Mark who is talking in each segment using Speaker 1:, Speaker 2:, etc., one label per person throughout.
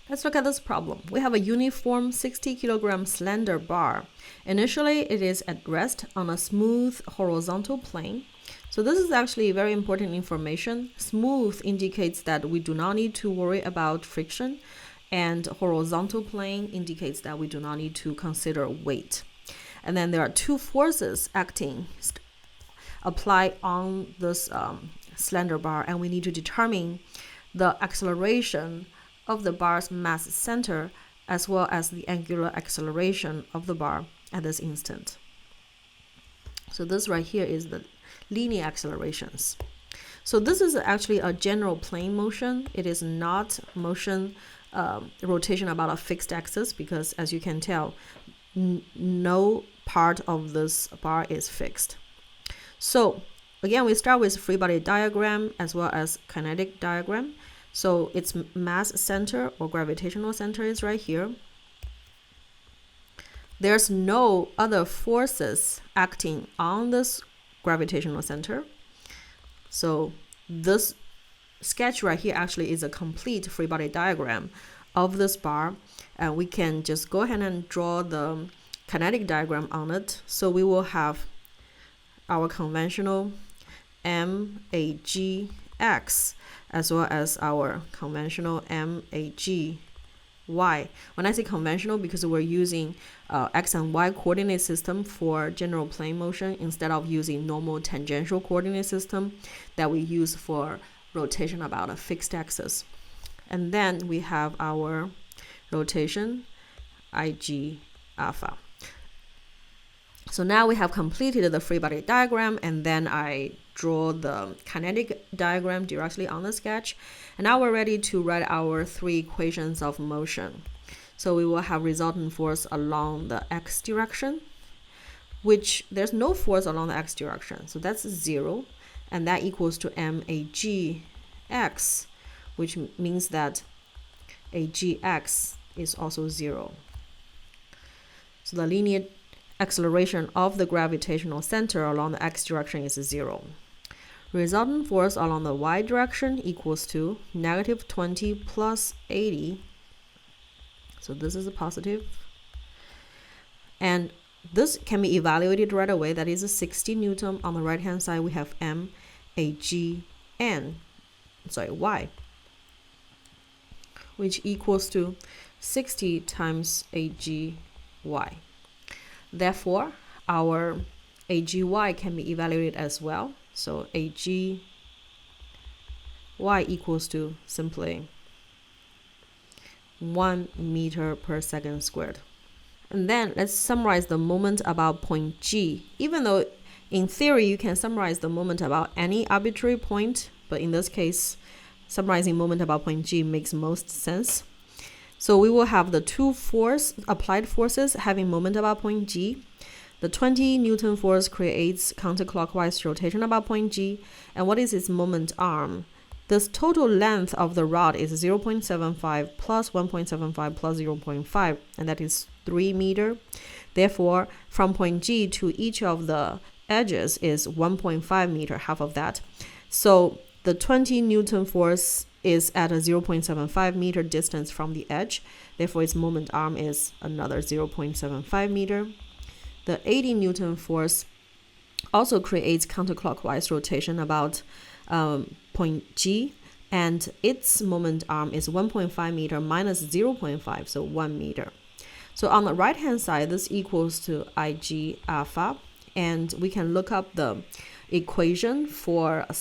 Speaker 1: Let's look at this problem. We have a uniform 60 kilogram slender bar. Initially, it is at rest on a smooth horizontal plane. So this is actually very important information. Smooth indicates that we do not need to worry about friction, and horizontal plane indicates that we do not need to consider weight. And then there are two forces applied on this slender bar, and we need to determine the acceleration of the bar's mass center as well as the angular acceleration of the bar at this instant. So this right here is the linear accelerations. So this is actually a general plane motion. It is not motion rotation about a fixed axis, because as you can tell, no part of this bar is fixed. So again, we start with free body diagram as well as kinetic diagram. So its mass center or gravitational center is right here. There's no other forces acting on this gravitational center. So this sketch right here actually is a complete free body diagram of this bar. And we can just go ahead and draw the kinetic diagram on it. So we will have our conventional MAGX as well as our conventional MAGY. When I say conventional, because we're using X and Y coordinate system for general plane motion instead of using normal tangential coordinate system that we use for rotation about a fixed axis. And then we have our rotation IG alpha. So now we have completed the free body diagram, and then I draw the kinetic diagram directly on the sketch. And now we're ready to write our three equations of motion. So we will have resultant force along the x direction, which there's no force along the x direction. So that's 0. And that equals to MAGX, which means that AGX is also 0. So the linear acceleration of the gravitational center along the x direction is 0. Resultant force along the y direction equals to -20 plus 80. So this is a positive. And this can be evaluated right away. That is a 60 Newton. On the right hand side, we have y, which equals to 60 times AGY. Therefore, our AGY can be evaluated as well. So AGY equals to simply 1 meter per second squared. And then let's summarize the moment about point G. Even though in theory you can summarize the moment about any arbitrary point, but in this case, summarizing moment about point G makes most sense. So we will have the two applied forces having moment about point G. The 20 Newton force creates counterclockwise rotation about point G. And what is its moment arm? This total length of the rod is 0.75 plus 1.75 plus 0.5, and that is 3 meters. Therefore, from point G to each of the edges is 1.5 meters, half of that. So the 20 Newton force is at a 0.75 meter distance from the edge. Therefore, its moment arm is another 0.75 meter. The 80 Newton force also creates counterclockwise rotation about point G, and its moment arm is 1.5 meter minus 0.5, so 1 meter. So on the right hand side, this equals to IG alpha, and we can look up the equation for a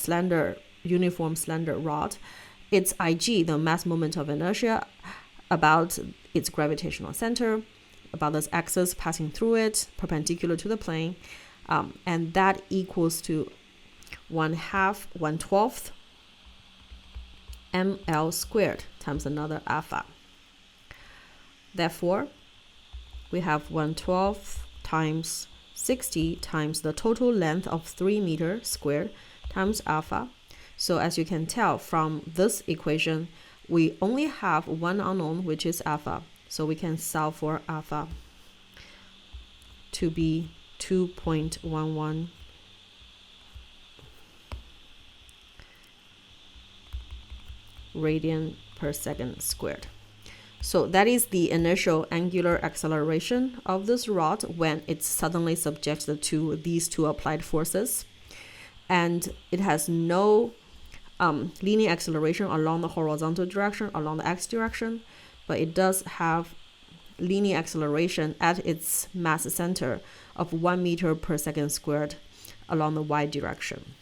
Speaker 1: uniform slender rod. It's IG, the mass moment of inertia, about its gravitational center, about this axis passing through it, perpendicular to the plane, and that equals to 1/12 ml squared times another alpha. Therefore, we have 1/12 times 60 times the total length of 3 meters squared times alpha. So as you can tell from this equation, we only have one unknown, which is alpha. So we can solve for alpha to be 2.11 radian per second squared. So that is the initial angular acceleration of this rod when it's suddenly subjected to these two applied forces. And it has no linear acceleration along the horizontal direction, along the x direction, but it does have linear acceleration at its mass center of 1 meter per second squared along the y direction.